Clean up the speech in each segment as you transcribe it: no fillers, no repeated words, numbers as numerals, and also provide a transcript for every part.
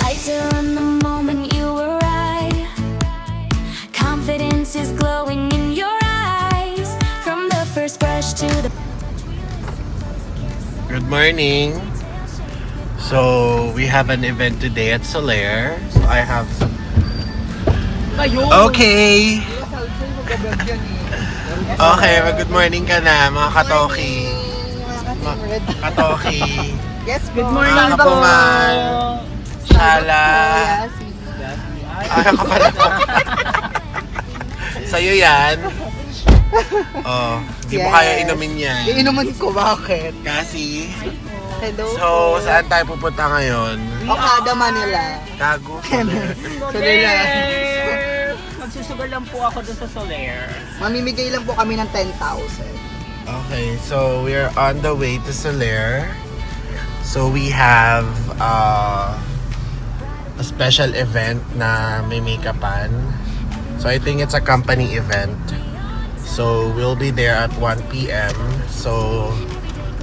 Lights are on the moment you arrive. Confidence is glowing in your eyes. From the first brush to the Good morning. So we have an event today at Soler. So I have some... Okay. Okay, good morning ka na mga katoki. Katoki. Yes, Good po. morning Mga po. kapuman. Shala. Ayaw ka pala. Sa'yo yan. Oh, di mo Yes. kaya inumin yan. Iinuman ko, bakit? Kasi, Hello so saan tayo pupunta ngayon? Okada, Manila. Tago. Soler. Magsusugal lang po ako dun sa Soler. Mamimigay lang po kami ng 10,000. Okay, so we're on the way to Soler. So we have a special event na may make-upan. So I think it's a company event. So we'll be there at 1 p.m. So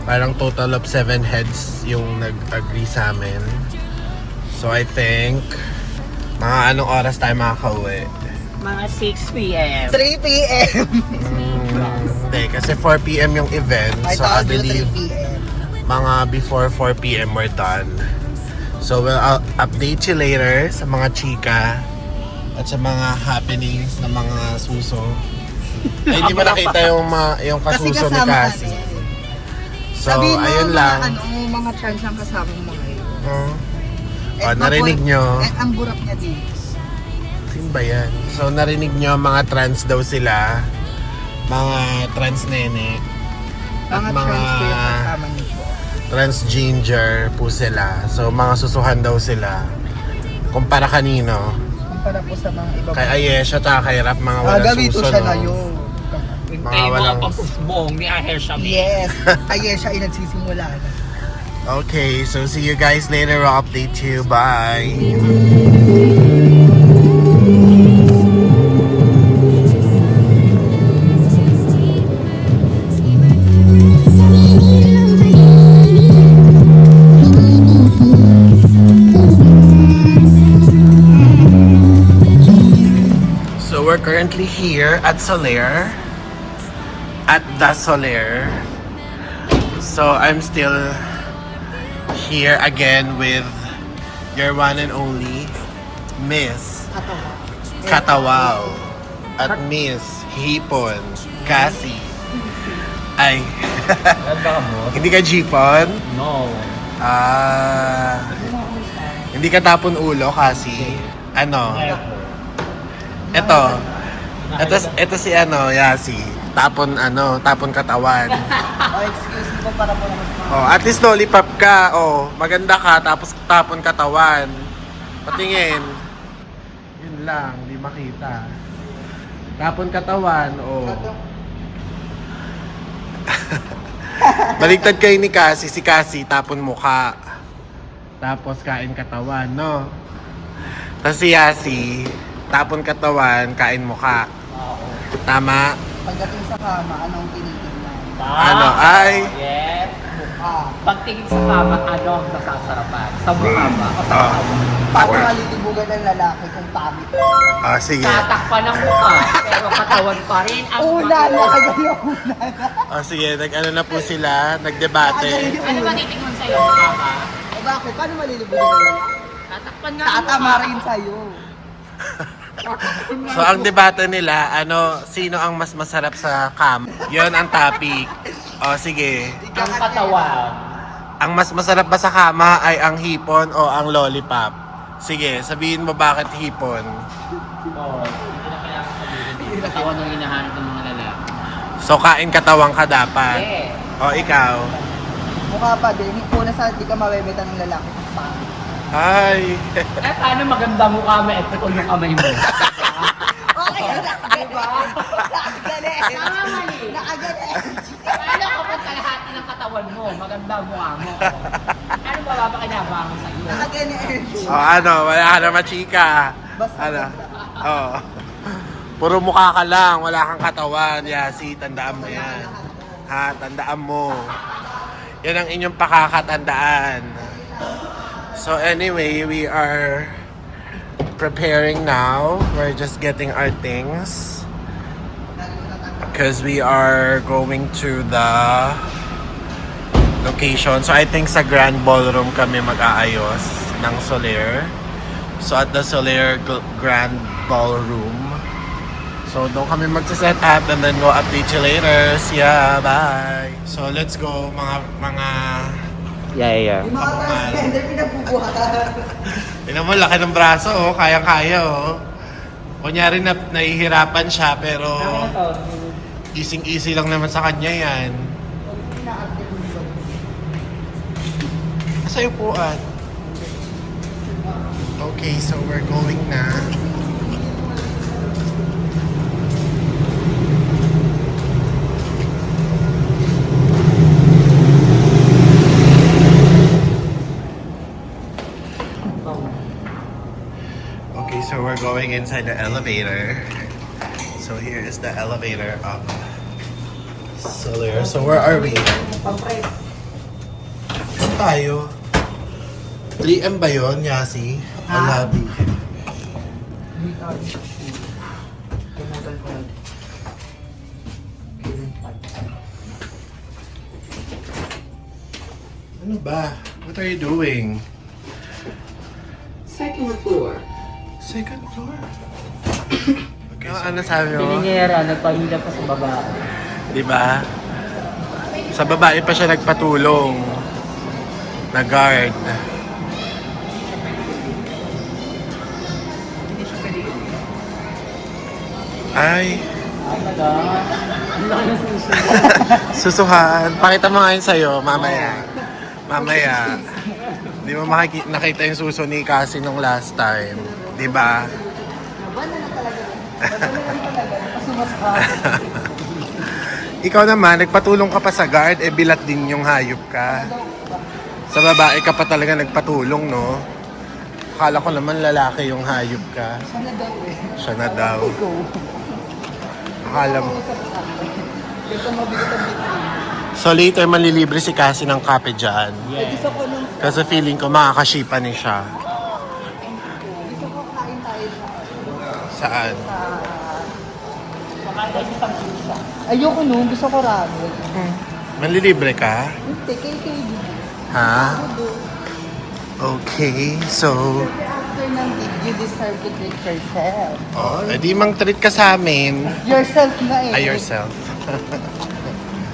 parang total of 7 heads yung nag-agree sa amin. So I think mga anong oras tayo makakauwi? Mga 6 p.m. 3 p.m. Hindi, kasi 4 p.m. yung event. I So I told you believe 3 p.m. mga before 4 p.m. we're done. So we'll update you later sa mga chika at sa mga happenings ng mga suso. Ay, hindi mo nakita yung kasuso ni Cassie. So, Sabihin mo, ayun mga, lang. mga trans ang kasama mo ngayon. Narinig nyo. Ang burap niya dito. Sino ba yan? So, narinig nyo, mga trans daw sila. Mga trans nene. At Mga trans po yung kasama niyo. transgender po sila. So, mga susuhan daw sila. Kumpara kanino? Kumpara po sa mga iba. Kay Ayesha at kay Rap, mga walang Gawito suso, siya no? na yun. Hintay mo walang- ang pag-usbong ni Aher Shami. Yes. Ayan siya ay nagsisimula na. Okay, so see you guys later. I'll update you. Bye. So we're currently here at Soler. At the Soler. So I'm still here again with your one and only Miss Katawao at Miss Hipon Cassie. Ay, Ganda mo? hindi ka Jipon? No. Hindi ka tapon ulo, Cassie. Ano? Ito si Yasi. Tapon katawan. Oh, excuse me po para po naman. Oh, at least lollipop ka. Oh, maganda ka tapos tapon katawan. Patingin. Yun lang, di makita. Tapon katawan, oh. Baliktad kayo ni Cassie. Si Cassie, tapon mukha. Tapos kain katawan, no? Tapos si Yasi, tapon katawan, kain mukha. Tama? Pagdating sa kama, anong tinitingnan? Ano? Ay! Yes. Mukha. Pagtingin sa kama, ano ang nasasarapan? Sa mukha ba? O sa Ah. katawan? Paano malilibugan ng lalaki kung pamit? Ah, sige. Tatakpan ng mukha, pero katawan pa rin ang Una na, kagaya una na. Ah, sige, nag-ano na po sila, nagdebate. Ano ba titingnan sa'yo? Mukha ba? O bakit? Paano malilibugan ng lalaki? Tatakpan nga ang Tatama mukha. rin sa'yo. So, ang debate nila, sino ang mas masarap sa cam? Yon ang topic. O, sige. Ang katawan. Ang mas masarap ba sa kama ay ang hipon o ang lollipop? Sige, sabihin mo bakit hipon. Oo. Hindi na kailangan sabihin. Katawan ang hinahanap ng mga lalaki. So, kain katawang ka dapat. Yeah. O, ikaw. Mukha pa din. Una sa di ka mabebeta ng lalaki kung pamit. Ay. Eh, paano maganda mukha mo at putol yung kamay mo? Okay, Diba? nakagalit. Tama, mali. Nakagalit. Paano kapag kalahati ng katawan mo, maganda ang mukha mo? Ano ba babakinabangan sa'yo? Nakagalit. O, wala ka na machika. Basta Ano? ganda. Oo. Puro mukha ka lang, wala kang katawan. Yasi, tandaan mo yan. Ha, tandaan mo. Yan ang inyong pakakatandaan. So anyway, we are preparing now. We're just getting our things. Because we are going to the location. So I think sa Grand Ballroom kami mag-aayos ng Solaire. So at the Solaire Grand Ballroom. So doon kami magsa-set up and then we'll update you later. See ya, bye. So let's go mga Yeah. Yung mga transgender pinagbubuhatan. Tingnan mo, laki ng braso, oh. Kayang-kaya, oh. Kunyari na nahihirapan siya, pero easy lang naman sa kanya yan. Asa yung upuan? Okay, so we're going na. Okay, so we're going inside the elevator. So here is the elevator up. Solaire. So where are we? Saan tayo? 3M ba yun, Yasi? Alabi. Ano ba? What are you doing? Second floor. Second floor? Okay, ano sabi mo? Pininyera, nagpahila pa sa baba. Diba? Sa babae pa siya nagpatulong. Na guard. Ay, Ang laki ng susunod. susuhan. Pakita mo nga yun sa'yo, mamaya. Mamaya. Di mo nakita yung suso ni Cassie nung last time. Diba? Ikaw naman, nagpatulong ka pa sa guard, eh bilat din yung hayop ka. Sa babae ka pa talaga nagpatulong, no? Akala ko naman lalaki yung hayop ka. Sana daw eh. Siya na daw. Akala mo. Ito mabigat ang bitrin. So later, malilibre si Cassie ng kape dyan. Gusto ko nung Kasi feeling ko makakashipa ni siya. gusto ko kain tayo Saan? Makain tayo sa pizza. Ayoko nung, gusto ko ramen. Malilibre ka? Hindi, kay Ha? Okay, so... After ng gig, you deserve to treat yourself. Oh, edi mang treat ka sa amin. Yourself na eh. Ay, yourself.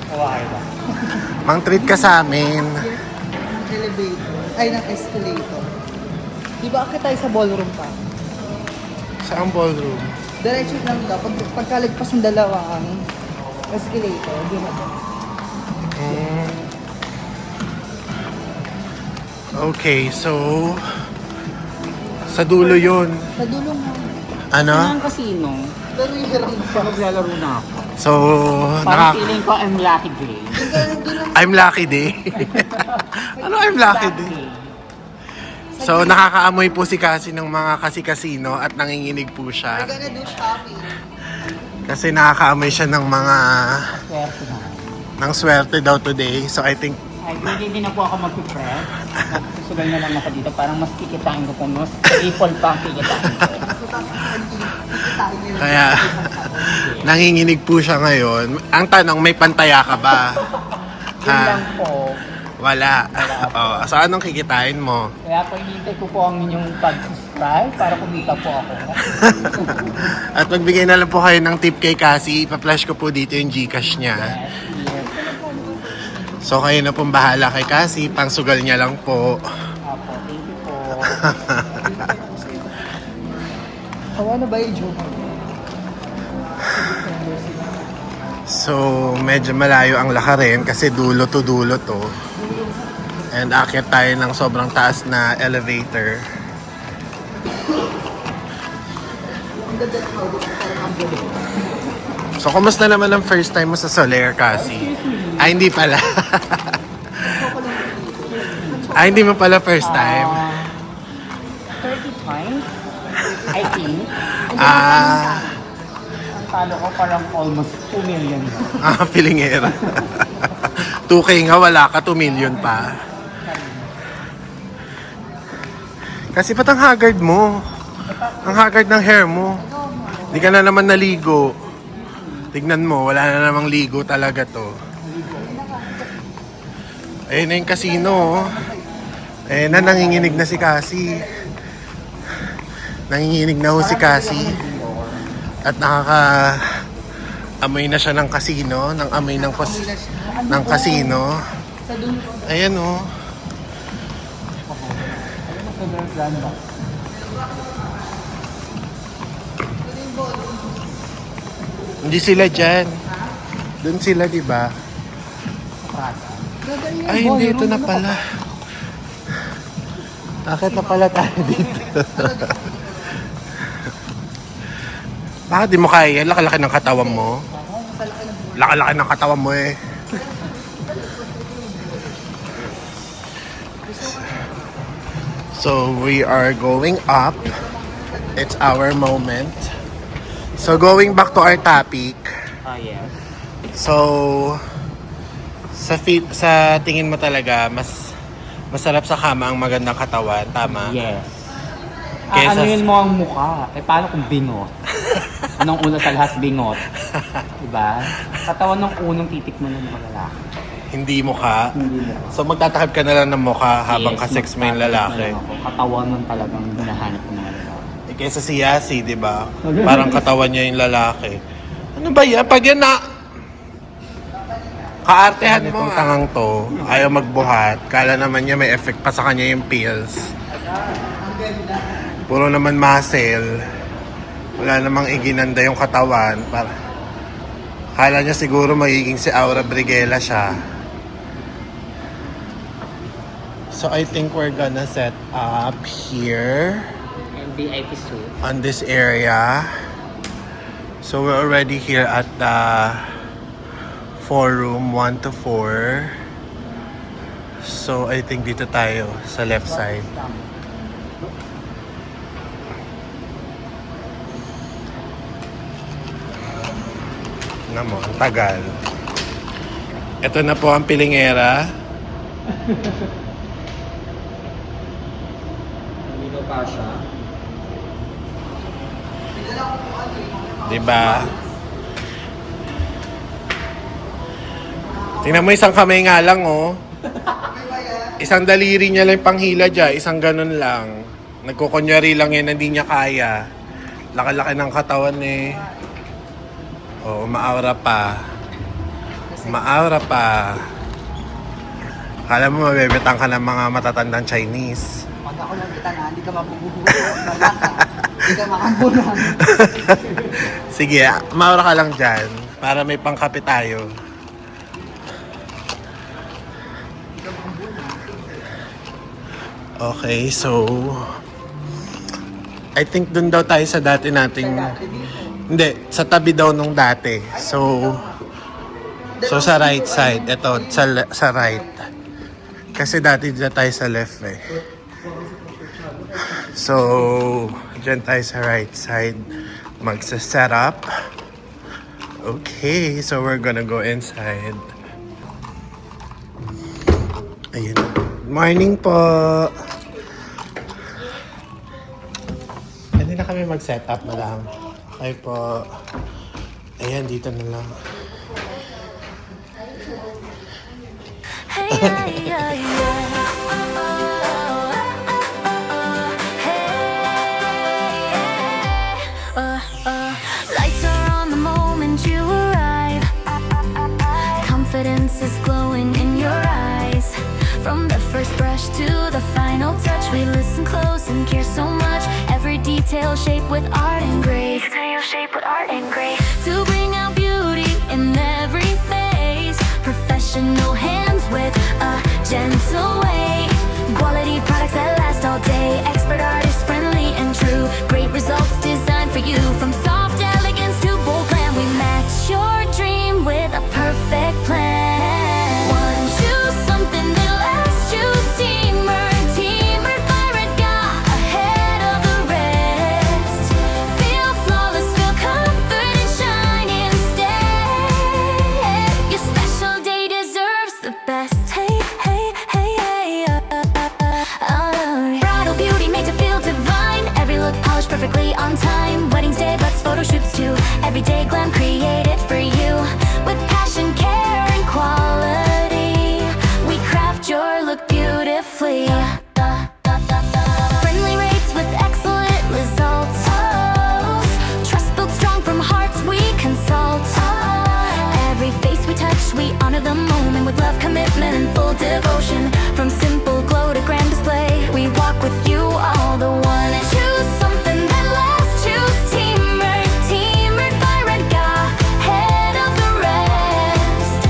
Okay ba? Mang treat ka sa amin. Elevator. Ay, ng escalator. Di ba akit tayo sa ballroom pa? Saan ballroom? Diretso lang daw. Pagkalagpas ng dalawang escalator, di ba? Mm. Okay, so... Sa dulo yun. Sa dulo nga. Ano? Ang casino. Pero yung hirang Siya maglalaro na ako. So, Parang feeling ko I'm lucky day. I'm lucky day. Ano I'm lucky day? So, nakakaamoy po si Cassie ng mga kasi-casino at nanginginig po We're siya. gonna do shopping. Kasi nakakaamoy siya ng mga... Swerte na. ng swerte daw today. So, I think... Ay, hindi na po ako mag-prep. Susugal na lang ako dito. Parang mas kikitain ko po. Mas triple pa ang kikitain ko. Kaya, nanginginig po siya ngayon. Ang tanong, may pantaya ka ba? Yun lang po. Wala. Oh, so, anong kikitain mo? Kaya po hinihintay ko po ang inyong pag-subscribe para kumita po ako. At magbigay na lang po kayo ng tip kay Cassie. Ipa-flash ko po dito yung Gcash niya. Yes. So, kayo na pong bahala kay Cassie. Pangsugal niya lang po. Apo, thank you po. Awa na ba yung joke? So, medyo malayo ang lakarin kasi dulo to dulo to. And akit tayo ng sobrang taas na elevator. So, kumusta naman ang first time mo sa Solaire, Cassie? Ay, hindi pala. Ay, hindi mo pala first time. 30 times, I think. Ah, talo ko parang almost 2 million. Pilingera. 2K nga, wala ka, 2 million pa. Kasi ba't ang haggard mo? Ang haggard ng hair mo. Hindi ka na naman naligo. Tignan mo, wala na namang ligo talaga to. Ayun na yung casino. Oh. Ayun na, nanginginig na si Cassie. Nanginginig na ho si Cassie. At amoy na siya ng casino, ng amoy ng casino. Ayan oh. Hindi sila dyan. Doon sila, di ba? Ay, hindi. Ito na pala. Bakit na pala tayo dito? Bakit di mo kaya? Laki-laki ng katawan mo. Laki-laki ng katawan mo eh. So, we are going up. It's our moment. So, going back to our topic. Yes. So, sa tingin mo talaga, masarap sa kama ang magandang katawan. Tama? Yes. Kesa- Anuin mo ang mukha. Eh, paano kung bingot? Anong una sa lahat, bingot? Diba? Katawan ng unang titik mo ng mga lalaki. Hindi mukha. Hindi mo. So, magtatakab ka na lang ng mukha habang Yes, kasex mo yung lalaki. Katawan ng talagang hinahanap ng mga lalaki. Eh, kesa si Yasi, di ba? Parang katawan niya yung lalaki. Ano ba yan? Pag yan na... Kaartehan mo. Itong tangang to, ayaw magbuhat. Kala naman niya may effect pa sa kanya yung pills. Puro naman muscle. Wala namang iginanda yung katawan. Kala niya siguro magiging si Aura Briguela siya. So I think we're gonna set up here And VIP suit. on this area. So we're already here at the 4-room 1 to 4. So I think dito tayo sa left side. Tingnan mo, ang tagal. Ito na po ang pilingera. Dito pa siya. Diba? Tingnan mo, isang kamay nga lang, oh. Isang daliri niya lang panghila dyan, isang ganun lang. Nagkukunyari lang yan, hindi niya kaya. Laki-laki ng katawan eh. Oo, maaura pa. Maaura pa. Kala mo mabebetang ka ng mga matatandang Chinese. Pag ako lang kita na, hindi ka mabubuhay. Hindi ka makabunan. Sige, maura ka lang dyan para may pangkape tayo. Okay, so I think dun daw tayo sa dati nating... Hindi, sa tabi daw nung dati. So sa right side. Ito, sa right. Kasi dati dyan tayo sa left eh. So, dyan tayo sa right side. Magsa-set up. Okay, so we're gonna go inside. Ayun. Morning po! Hindi na kami mag-set up, madam. Ay po. Ayan, dito na lang. Hey, yeah, yeah, yeah. Lights are on the moment you arrive. Confidence is glowing in your eyes. From the first brush to the final touch, we listen close and care so much. Every detail shaped with art and grace. To bring out beauty in every face. Professional hands with a gentle way. Quality products that last all day. Expert artists, friendly and true. Great results designed for you. From soft elegance to bold glam, we match your dream with a perfect plan. One, choose something that lasts you. Steamer, teamer, Byreca, ahead of the rest. Feel flawless, feel comfort and shine. we honor the moment with love, commitment, and full devotion. From simple glow to grand display, we walk with you all the one. Choose something that lasts, choose teamwork by Redga, head of the rest.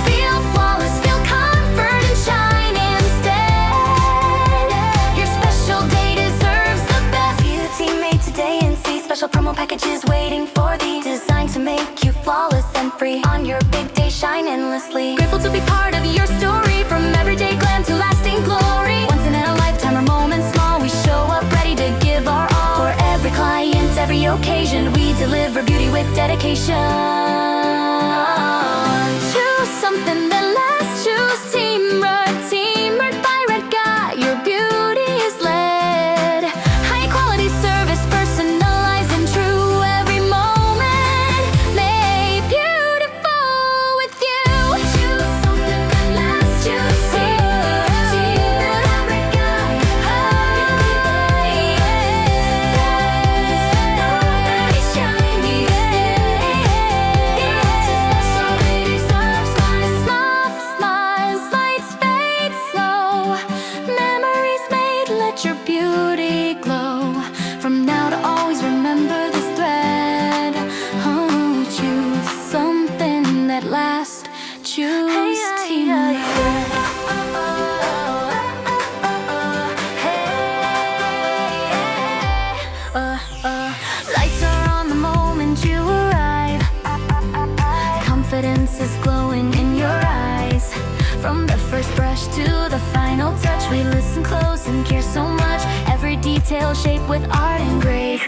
Feel flawless, feel comfort and shine instead. Your special day deserves the best. Be the teammate today and see special promo packages waiting for thee, designed to make you flawless and free. On your big day, shine endlessly. Grateful to be part of your story, from everyday glam to lasting glory. Once in a lifetime or moment small, we show up ready to give our all. For every client, every occasion, we deliver beauty with dedication. Choose something that lasts, choose teamwork by Redga. Your beauty is led. High quality service, personalized and true. Every moment made beautiful with you. Choose something that lasts, choose teamwork by Redga. Smiles, lights fade slow. Memories made, let your beauty glow. From now to always remember this thread. Oh, choose something that lasts. Choose teamwork. Lights are on the moment you arrive. Confidence is glowing in your eyes. From the first brush to the final touch, we listen close and care so much. Every detail shaped with art and grace.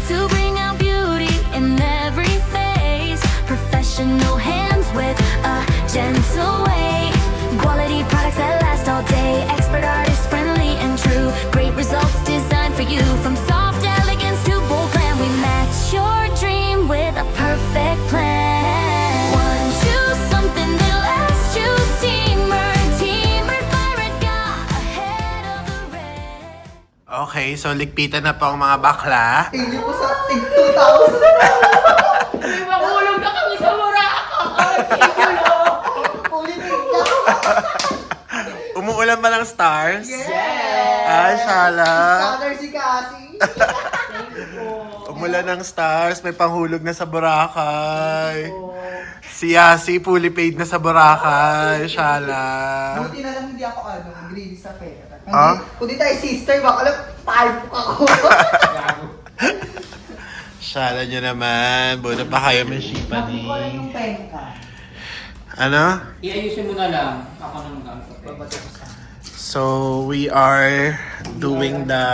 To bring out beauty in every face. Professional hands with a gentle way. Quality products that last all day. Expert artists, friendly and true. Great results designed for you. From soft elegance to bold glam, we match your dream with a perfect plan. One, choose something that lasts. Choose teamwork by Redga, ahead of the rest. Okay, so ligpitan na po ang mga bakla. Thank you po sa tig 2,000. May makulong na kami sa Ulit ka. Umuulan ba ng stars? Yes! Ay, shala. Scholar si Cassie. Umulan ng stars, may panghulog na sa Boracay. Si Yasi, fully paid na sa Boracay. Shala. Buti na lang hindi ako greedy sa pera. Ah? Kung di tayo sister, baka lang type ako. Shala nyo naman. Buta pa kayo may shipa Bakit ni... ko lang yung pen ka? Ano? Iayusin mo na lang. Ako nang mag-ano sa pera. Babato ko sa... So, we are doing the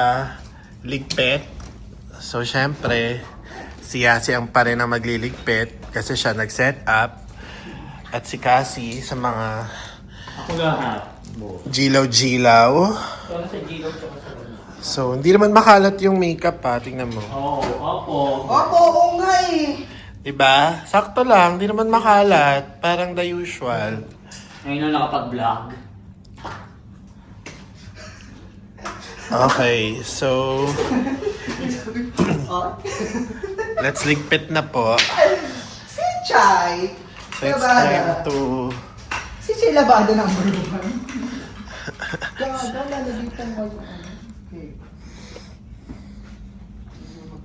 ligpit. So, syempre, si Yasi ang pa rin ang magliligpit kasi siya nag-set up. At si Cassie sa mga Ako lahat. jilaw-jilaw. So, nasa Gilo tsaka sa Gilo. So, hindi naman makalat yung makeup ha. Tingnan mo. Oo, opo. Opo, oo nga eh. Diba? Sakto lang. Hindi naman makalat. Parang the usual. Ngayon na nakapag-vlog. Okay, so Oh. let's ligpit na po. Si Chay. So it's time to... Si Chay Labada number 1. Gaga, lalagitan mo yung ano. Okay.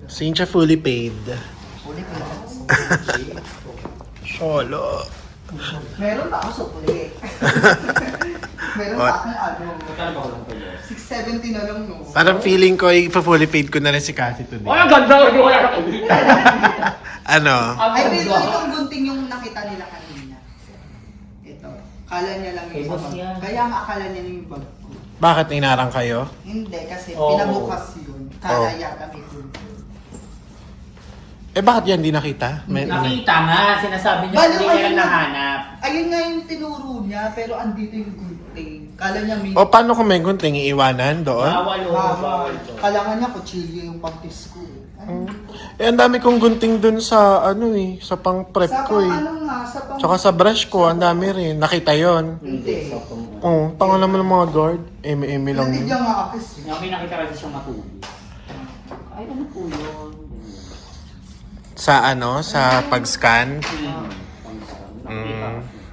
Sincha fully paid. Ulit ko lang. Solo. Meron pa ako sukli. Meron pa akong ano. Magkano ba ko lang kayo? 670 na lang no. Parang feeling ko, i-fully paid ko na rin si Cassie today. Oh, ang ganda! Hindi ko lang nakikita. Ano? Ay, pero itong gunting yung nakita nila kanina. Ito. Kala niya lang Kay yung boss bag. yan. Kaya nga akala niya yung bag ko. Bakit inarang kayo? Hindi, kasi Oo. pinabukas yun. Kala Oo. yata may gunting. Eh bakit yan di nakita? Nakita nga, sinasabi niya, Balo, hindi niya ayun lang na. nahanap. Ayun nga yung tinuro niya, pero andito yung gunting. Kala niya may... O paano kung may gunting iiwanan doon? Bawal o, Bawal. bawal to. Kailangan niya kutsilyo yung pagtis ko. Ay, Eh ang dami kong gunting dun sa ano eh, sa pang prep sa ko pang eh. ano nga, sa pang... Tsaka sa brush ko, ang dami rin. Nakita yon. Hindi. Oo, tanga naman ng mga guard. Eme lang Hindi yun. niya nga akis. May nakita kasi siyang matulog. Ay, ano po yun? Sa ano, sa pag-scan.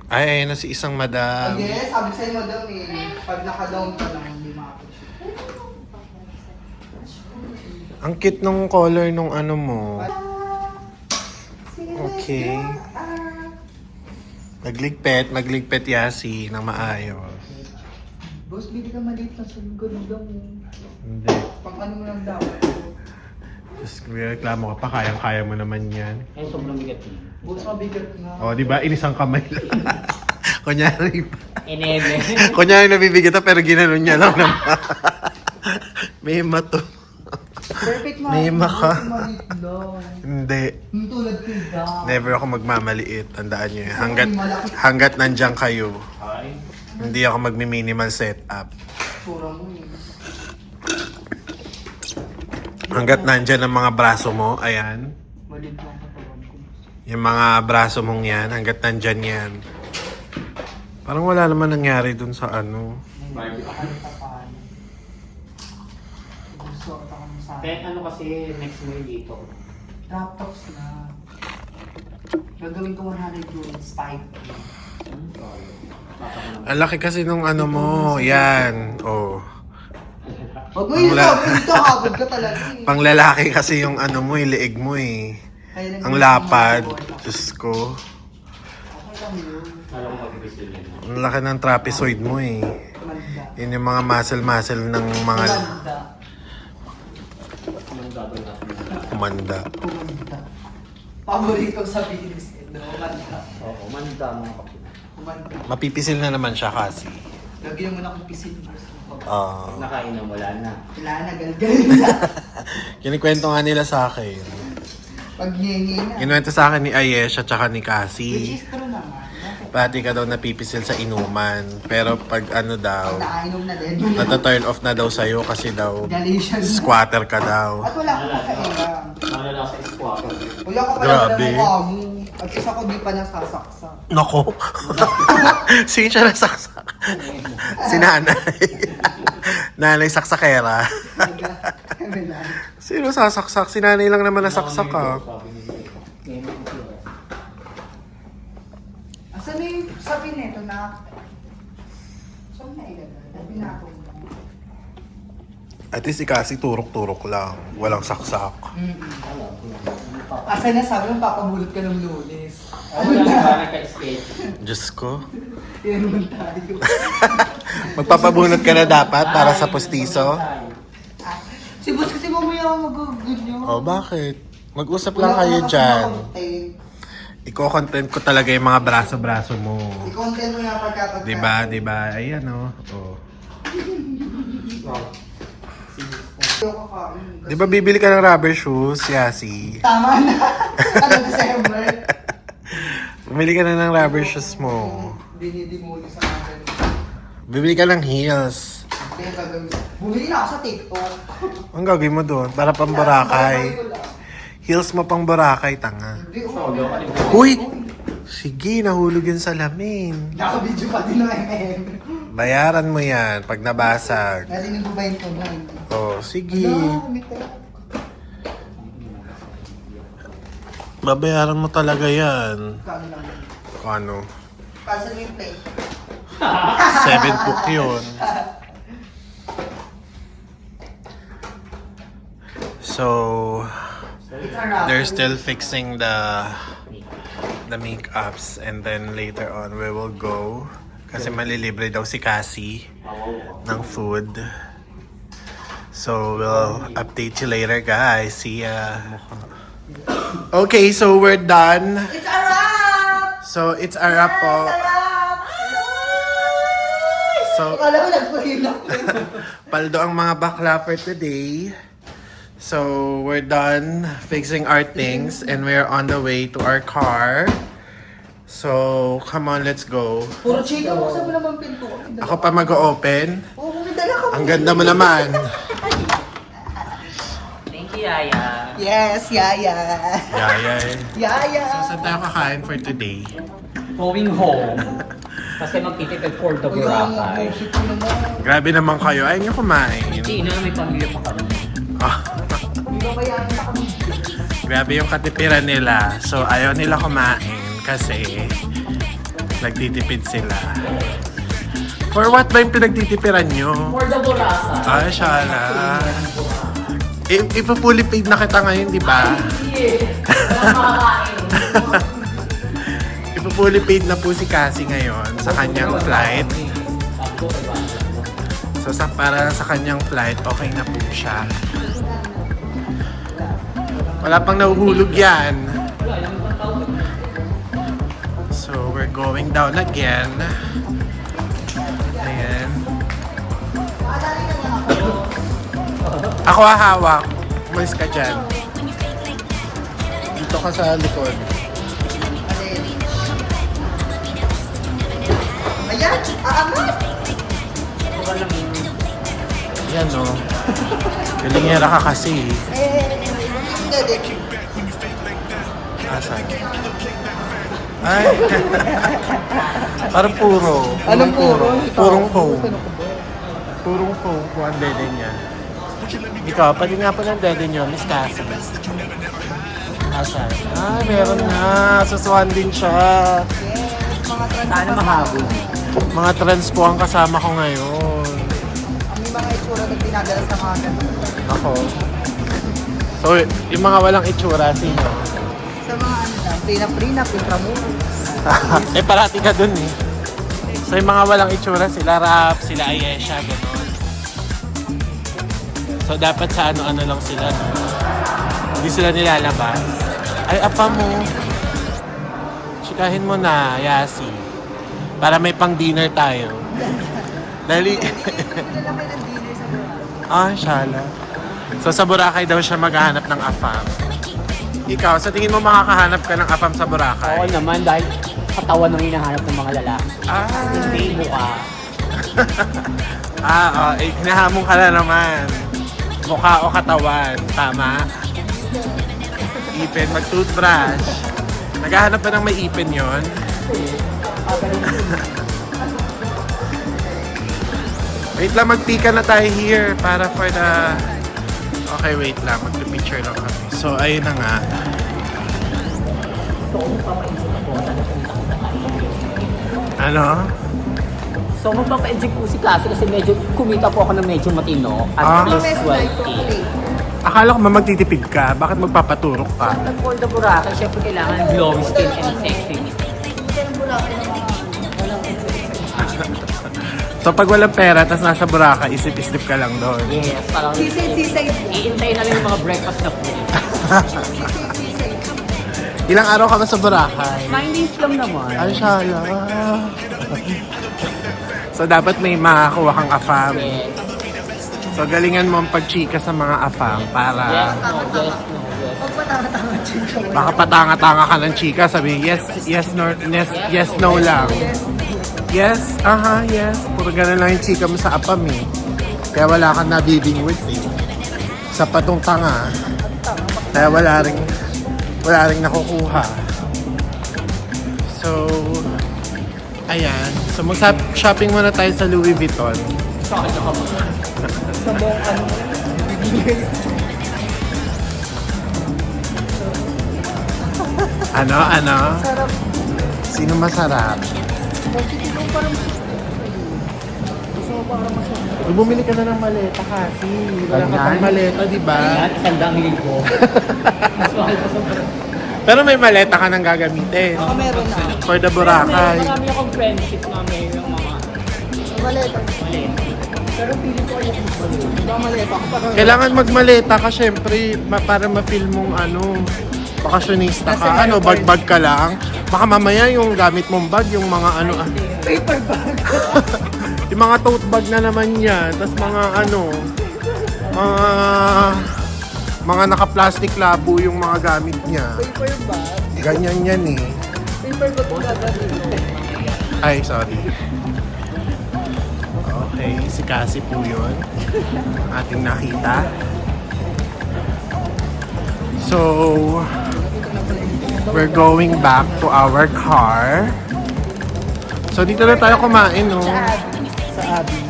Ay, ayun na si isang madam. Yes, sabi sa'yo madam eh, pag naka-down ka lang, hindi ma-appreciate. Ang cute nung color nung ano mo. Okay. Magligpet Yasi ng maayos. Boss, bili ka maliit na sulgod daw. Hindi. Pang ano mo lang daw. Tapos reklamo ka pa, kayang-kaya mo naman yan. Ay, sobrang bigat niya. Boss, mabigat nga. O, di ba? Inisang kamay lang. Kunyari pa. Ineme. Kunyari nabibigyan pero ginanon niya lang naman. May mato. Perfect nga. May maka. Boss, maliit lang. Hindi. Yung tulad ko daw. Never ako magmamaliit. Tandaan niyo yun. Hanggat nandiyan kayo, Ay. hindi ako magmi-minimal setup. Sura mo eh. Hanggat nandyan ang mga braso mo, ayan. Maliit lang katawan ko. Yung mga braso mong yan, hanggat nandyan yan. Parang wala naman nangyari dun sa ano. Barbie. Gusto ako kami sa Kaya ano kasi next year dito. laptops na. Gagawin ko 100 units, 5K. Ang laki kasi nung ano mo, yan. Oh. Huwag mo yung sabi, dito habod ka talaga eh. Pang lalaki kasi yung ano mo, liig mo eh. Kaya Ang lapad. Diyos ko. Okay lang yun. Alam ko pag-ibig yun. Ang laki ng trapezoid mo eh. Manda. Yun yung mga muscle ng mga Manda. Anong gagawin natin? kumanda. Kumanda. Paborito sa Phoenix. Kumanda. Oo, manda mga kapatid. Kumanda. Mapipisil na naman siya kasi. Lagyan mo na akong pisil. Nakain na, wala na. Wala na, galgal na. Kinikwento nga nila sa akin. Pag nyenye na. Kinuwento sa akin ni Ayesh at saka ni Which Cassie. is true naman. Pati ka daw napipisil sa inuman. Pero pag ano daw, Pag nakainom na din. nata-turn off na daw sa'yo kasi daw Galatians. squatter ka daw. At wala akong kakailang. Naalala sa squatter. Wala ka pala Grabe. ng mukha mo. At isa ko di pa nasasaksa. Nako. Sino siya nasaksak? Si nanay. Nanay saksakera. Sino sasaksak? Si nanay lang naman nasaksak ka. Asan na yung sabi nito na? Saan na ilagay? Sabi na ako. At least si Cassie turok-turok lang. Walang saksak. Asan na sabi mo papabulot ka ng Lunes? Ano lang ba nagka-skate? Diyos ko. Yan naman tayo. Magpapabunot ka na dapat para sa postiso? Si boss kasi mamaya ako mag-good O bakit? Mag-usap lang kayo dyan. Iko-content ko talaga yung mga braso-braso mo. I-content mo na pagkatagka. Diba? Ayan o. Oh. Di ba bibili ka ng rubber shoes, Yasi? Tama na. Ano, December? Bumili ka na ng rubber shoes mo. Dinidimuli sa akin. Bibili ka ng heels. Kaya gagawin. Bumili na ako sa TikTok. Ang gagawin mo doon? Para pang Boracay. Heels mo pang Boracay, tanga. Hindi, Solo ka rin. Uy! Sige, nahulog yun sa lamin. Naka-video pa din ng MM. Bayaran mo yan pag nabasag. Narinig mo ba yung tunog? Oh, sige. Ano? Umitra. Babayaran mo talaga yan. Kano lang. Ano? Pasan mo yung plate. 7 book yun. So, It's a wrap. they're still fixing the makeups and then later on we will go kasi malilibre daw si Cassie ng food. So we'll update you later, guys. See ya. Okay, so we're done. It's a wrap! So it's a wrap po. It's a wrap! So Akala ko nagpahilap. paldo ang mga bakla for today. So we're done fixing our things and we're on the way to our car. So come on, let's go. Puro chika mo, saan mo naman pinto? Ako pa mag-open. Oo, may dala ka. Ang ganda mo naman. Thank you, Yaya. Yes, yaya. Yayay. Yaya. So saan tayo kakain for today? Going home. Kasi magtitipid for the Boracay. Bullshit mo naman. Grabe naman kayo. Ayaw niyo kumain. Hindi na, may pamilya pa kami. Ah, Hindi ba mayaman pa kami? grabe yung katipiran nila. So ayaw nila kumain kasi Nagtitipid sila. For what ba yung pinagtitipiran nyo? For the burasa. Ay, shala. Ipapuli paid na kita ngayon, di ba? Ipapuli paid na po si Cassie ngayon sa kanyang flight. So, para sa kanyang flight, okay na po siya. Wala pang nahuhulog yan. So, we're going down again. Ayan. Ako hahawak. Umalis ka dyan. Dito ka sa likod. Ayan, aangat! Yan o. Galingera ka kasi. Hindi. Asan? Ay. Parang puro. Anong puro? Purong foam. Purong foam kung ang dede niya. Ikaw, pati nga po ng dede niyo, Miss Cassie. Asan? Ay, meron na. Susuhan din siya. Sana mahabol. Mga trends po ang kasama ko ngayon. May mga itsura na dinadala sa mga ganun. Ako. So, yung mga walang itsura, sino? Sa mga ano lang, prina-prina, pintramuros. Eh, parati ka dun eh. So, yung mga walang itsura, sila Rap, sila Ayesha, gano'n. So, dapat sa ano-ano lang sila, no? Hindi sila nilalabas. Ay, apa mo. Chikahin mo na, Yasi. Para may pang-dinner tayo. Dali. Lalaki ng dinner sa mga. Ah, shala. So, sa Boracay daw siya maghahanap ng afam. Ikaw, sa tingin mo makakahanap ka ng afam sa Boracay? Oo naman dahil katawan ng hinahanap ng mga lalaki. Ah, Hindi mukha. hinahamon ka na naman. Mukha o katawan, tama? Ipin, mag-toothbrush. Naghahanap pa ng may ipin yon. Wait lang, magpika na tayo here para for the... Okay, wait lang. Mag-picture lang kami. So, ayun na nga. Ano? So magpapa-edge po si Cassie kasi medyo kumita po ako ng medyo matino Ah. at least 12K. Akala ko magtitipid ka. Bakit magpapaturok ka? At for the Boracay, syempre kailangan glowing skin and sexy. So, pag walang pera, tapos nasa Boracay, isip-isip ka lang doon. Yes, parang Sisay. iintay na lang yung mga breakfast na food. Ilang araw ka ba sa Boracay? 9 days lang naman. Ay, shala. So, dapat may makakuha kang afam. Yes. So, galingan mo ang pagchika sa mga afam Yes, para no, yes, no, yes. Huwag patanga-tanga, chika. baka patanga-tanga ka ng chika. Sabi, yes, no lang. Yes, yes. Puro ganun lang yung chika mo sa apam eh. Kaya wala kang nabibing with eh. Sa patong tanga. Kaya wala ring nakukuha. So, ayan. So, mag-shopping muna tayo sa Louis Vuitton. Sa buong ano. Ano? Sarap. Sino masarap? Ito parang gusto mo parang masarap. Uy, bumili ka na ng maleta kasi. Wala ka Ganyan? pang maleta, di ba? At isandang hilig ko. Mas mahal pa sa Pero may maleta ka nang gagamitin. Baka meron na. For the Boracay. Marami akong friendship na may yung mga Maleta. maleta. Pero pili ko yung maleta. Diba maleta ako parang... Kailangan magmaleta ka syempre para ma-feel mong bakasyonista Nasa ka. airport. Bag-bag ka lang. Baka mamaya yung gamit mong bag, yung mga Paper bag. yung mga tote bag na naman yan. Tapos mga naka-plastic labo yung mga gamit niya. Paper bag. Ganyan yan eh. Paper bag ko gagawin. Ay, sorry. Okay, si Cassie po yun. Ating nakita. So, we're going back to our car. So, dito na tayo kumain, no? Sa Abby.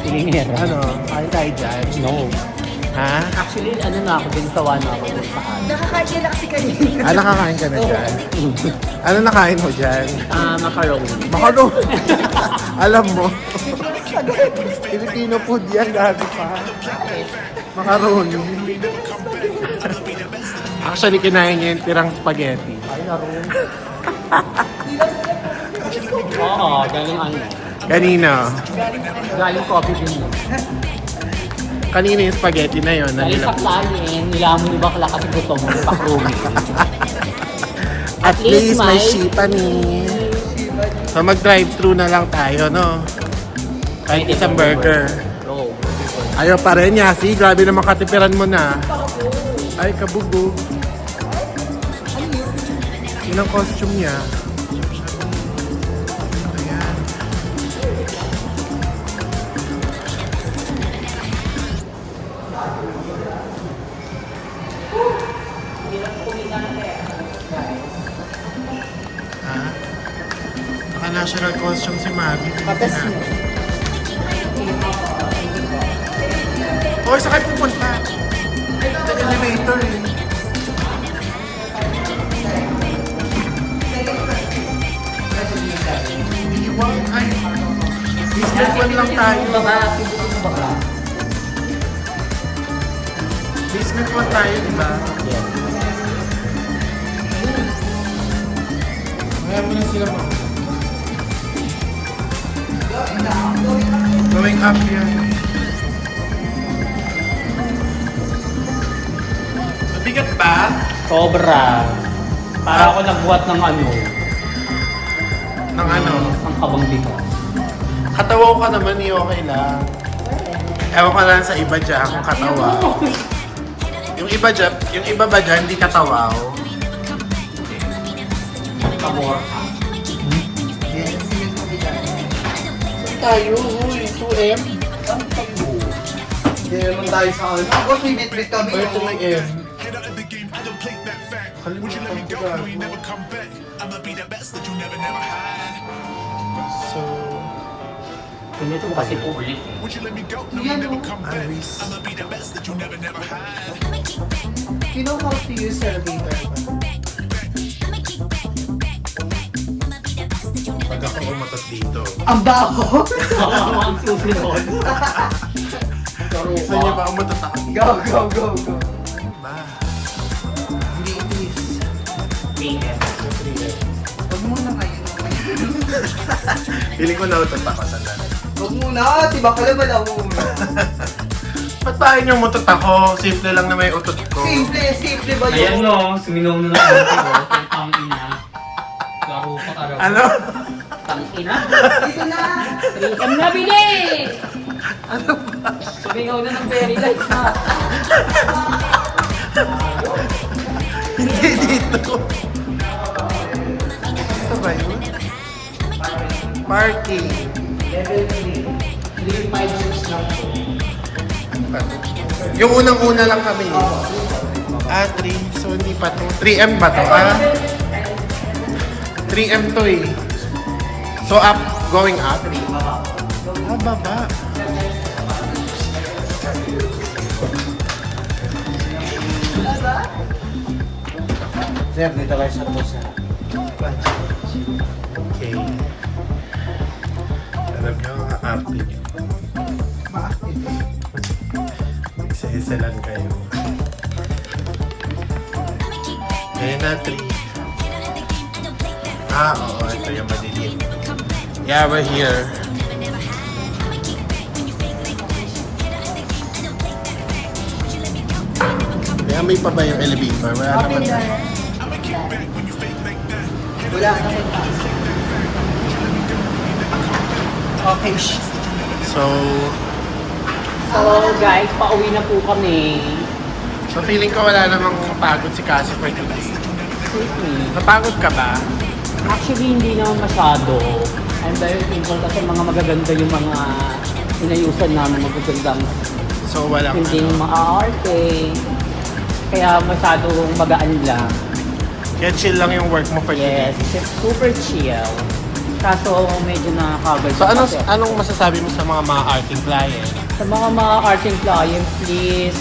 Pilingera. Kain tayo dyan. No. Ha? Actually, ano na ako, binsawa na ako dun sa akin. Nakakain na kasi kanina. Ah, nakakain ka na dyan? Ano nakain mo dyan? Macaroni. Macaroni. Alam mo. Filipino food yan, dati pa. Macaroni. Actually, kinain niya yung tirang spaghetti. Ay, laro. Oo, galing ano. Kanina. Galing coffee din mo. Kanina yung spaghetti na yun. Galing sa kanin, nilamon yung bakla kasi gutom mo, pakrumi. At least may may- shipa ni. So mag-drive-thru na lang tayo, no? Kahit isang burger. Oo. Ayaw pa rin, Yasi. Grabe naman katipiran mo na. Ay, kabugog. Yun ang costume niya. Ayan. Ha? Naka-national costume si Mavi. Kapes mo. Hoy, saan kayo pupunta? Sa elevator eh. Iwan, ay. Business one lang tayo. Baka, pibutin mo baka. Business one tayo, di ba? Yes. Kaya mo na sila mo. Going up yan. Mabigat ba? Sobra. Para ako nagbuhat ng ano. Ng ano? Ang kabang dito. Katawa ko ka naman eh, okay lang. Ewan ko lang sa iba dyan kung katawa. Yung iba ba dyan, hindi katawa. Kabor. Tayo, uy, 2M. Hindi naman tayo sa ano. Ako, may bit-bit kami. Or 3M. Head out of the game, I don't play that fact. Would you let me go? No, you never come back. I'ma be the best that you never had. So, Ganito kasi po ulit. Would you let me go? No, you never come back. Iris. I'ma be the best that you never had. You know how to use elevator ba? pag ako umatot dito. Ang baho! Ang susunod. Gusto niyo ba umatot ako? Go, go, go, go. Ba? Hindi itis. Huwag muna ngayon. Feeling ko nautot ako sa dati. Huwag muna, si Bakala ba lang muna? Ba't ba ayaw niyong utot ako? Simple lang na may utot ko. Simple, simple ba Ayan yun? no, suminaw na ng konti ko. Tang ina. Laro pa ka raw. Ano? Tang ina. Dito na! 3M na bili! Ano ba? Sumingaw na ng fairy lights na. Hindi dito. Ito ba yun? Parking. Level 3. 356 lang po. Yung unang-una lang kami. 3. So, hindi pa to. 3M ba to? 3M to eh. So, up. Going up. Baba. Sir, dito kayo sa pusa. Okay. Alam nyo, active. Ma-active. Isa-isa lang kayo. Ngayon na 3. Oo. Ito yung madilim. Yeah, we're here. Kaya may pa ba yung elevator? Wala naman. Wala na po. Okay. So, So guys, pauwi na po kami. so feeling ko wala namang pagod si Cassie for today. Excuse me. Napagod ka ba? Actually, hindi naman masyado. I'm very thankful kasi mga magaganda yung mga inayusan namin magagandang So, walang hindi ano. maaarte. Kaya masyadong magaan lang. Kaya chill lang yung work mo for Yes, today. it's super chill. Kaso medyo nakaka-cover. So, anong masasabi mo sa mga arting client? Sa mga arting client, please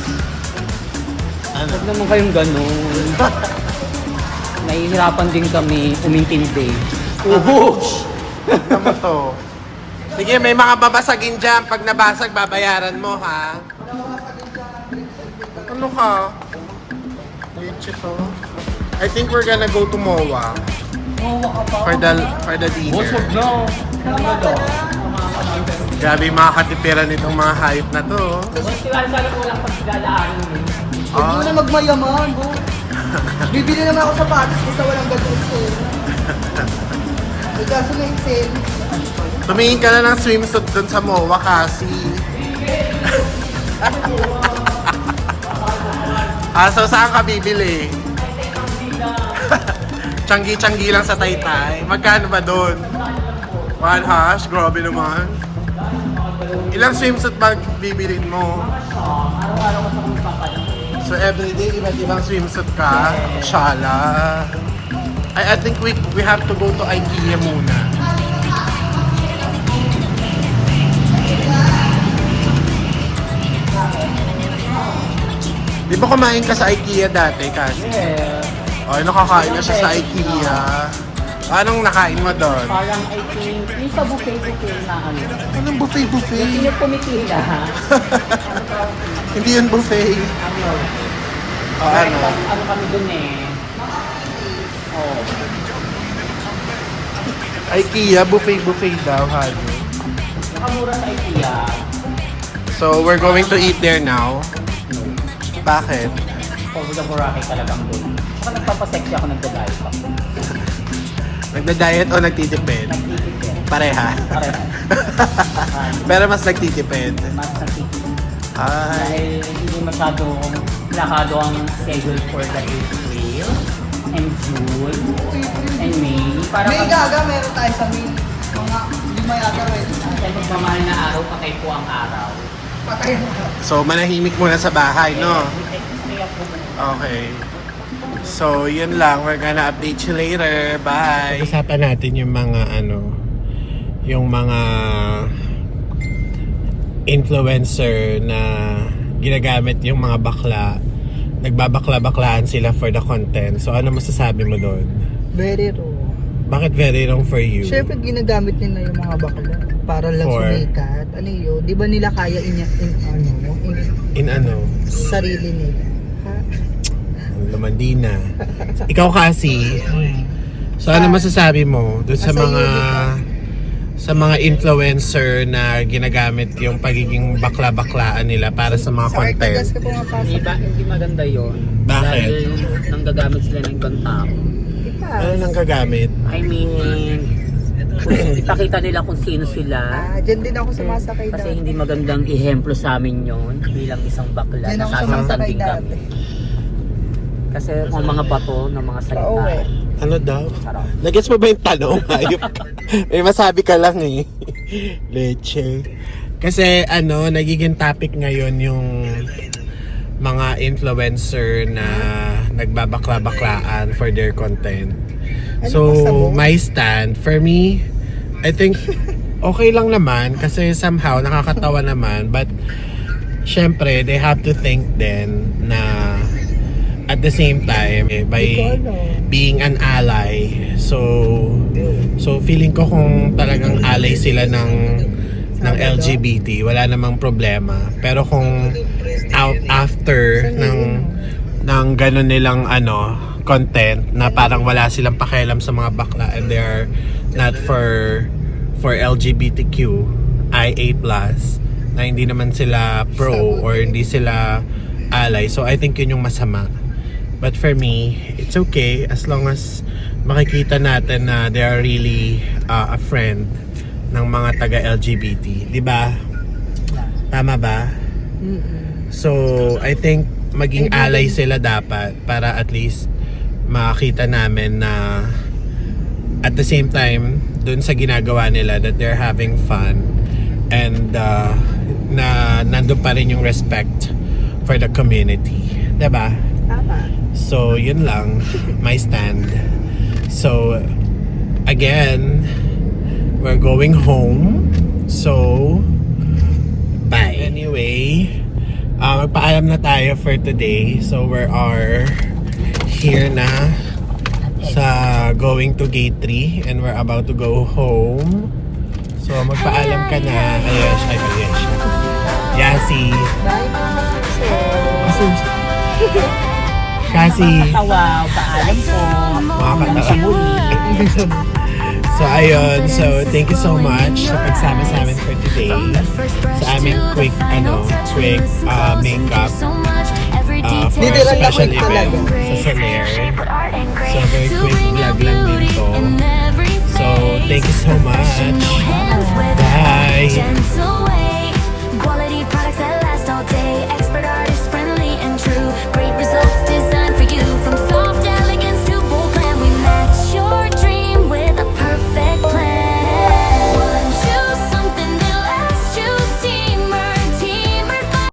Ano? Huwag naman kayong ganun. Nahihirapan din kami umintindi. Uhush! Tama to. Sige, may mga babasagin dyan. Pag nabasag, babayaran mo, ha? Ano ka? Leche to. I think we're gonna go to MOA for the dinner. Busog na. Grabe yung mga katipiran nitong mga hayop na to. Mas sila ko lang pagdadaanin mo. Huwag mo na magmayaman, bro. Bibili naman ako sapatos basta walang ganun sale. May kaso may sale. Tumingin ka na ng swimsuit dun sa MOA kasi. So saan ka bibili? Tiyanggi-tiyanggi lang sa Taytay. Magkano ba doon? 1 hash? Grabe naman. Ilang swimsuit ba bibilin mo? So everyday, iba't ibang swimsuit ka? Shala. I think we have to go to IKEA muna. Di ba kumain ka sa IKEA dati kasi? Yeah. Ay, nakakain na siya sa IKEA. Anong nakain mo doon? Parang I think, yung sa buffet na ano. Anong buffet? Yung pumitila. Hindi yun buffet. Ano? Ano? Ano kami dun eh. Oh. IKEA, buffet daw, halo. Nakamura sa IKEA. So, we're going to eat there now. Bakit? Pagod ang Boracay talagang dun. Saka nagpapasexy ako nagda-diet pa. Nagda-diet o nagtitipid? Nagtitipid. Pareha. Pareha. Pero mas nagtitipid. Mas nagtitipid. Ay. Dahil hindi masyadong plakado ang schedule for the April and June and May. Para May gaga, meron tayo sa May. Mga lima yata rin. Kasi magmamahal na araw, patay po ang araw. Patay mo. So, manahimik muna sa bahay, no? Stay up po. Okay. So, yun lang. We're gonna update you later. Bye! Usapan natin yung mga yung mga influencer na ginagamit yung mga bakla. Nagbabakla-baklaan sila for the content. So, ano masasabi mo doon? Very raw. Bakit very wrong for you? Siyempre ginagamit nila yung mga bakla para lang For? sumikat. Ano yun? Di ba nila kaya in In ano? sarili nila? Ha? Lamandina. Ikaw kasi, so ano masasabi mo doon sa mga influencer na ginagamit yung pagiging bakla-baklaan nila para sa mga Sa Artigas content? ka pumapasok. Hindi maganda yun. Bakit? Dahil nanggagamit sila ng ibang tao. Ano nang gagamit? I mean, ipakita nila kung sino sila. Dyan din ako sumasakay Kasi dati. hindi magandang ihemplo sa amin yon bilang isang bakla. Dyan ako Nasasaktan sumasakay din kami. dati. Kasi ang mga bato ng mga salita. Pauwi. Ano daw? Sarap. Nagets mo ba yung tanong? Hayop ka. May masabi ka lang eh. Leche. Kasi nagiging topic ngayon yung mga influencer na nagbabakla-baklaan for their content. So, my stand, for me, I think okay lang naman kasi somehow nakakatawa naman, but syempre, they have to think then na at the same time, by being an ally, so feeling ko kung talagang ally sila ng LGBT, wala namang problema. Pero kung after ng ganun nilang content na parang wala silang pakialam sa mga bakla and they are not for LGBTQIA+, na hindi naman sila pro or hindi sila ally. So I think yun yung masama. But for me, it's okay as long as makikita natin na they are really a friend ng mga taga-LGBT. Di ba? Tama ba? So, I think maging ally sila dapat para at least makita namin na at the same time, dun sa ginagawa nila that they're having fun and na nandun pa rin yung respect for the community. Diba? Tama. So, yun lang. My stand. So, again, we're going home. So, bye. Anyway, Magpaalam na tayo for today. So we are here na sa going to gate 3 and we're about to go home. So magpaalam ka na. Ayesh, ay Ayesh. Yasi. Kasi Tawa, paalam po. Makakatawa. Sa muli. So ayun, so thank you so much sa pagsama sa amin for today. Sa aming quick makeup for Literal na special quick event talaga. sa Soler. So very quick vlog lang din to. So thank you so much. Bye! Gentle way, quality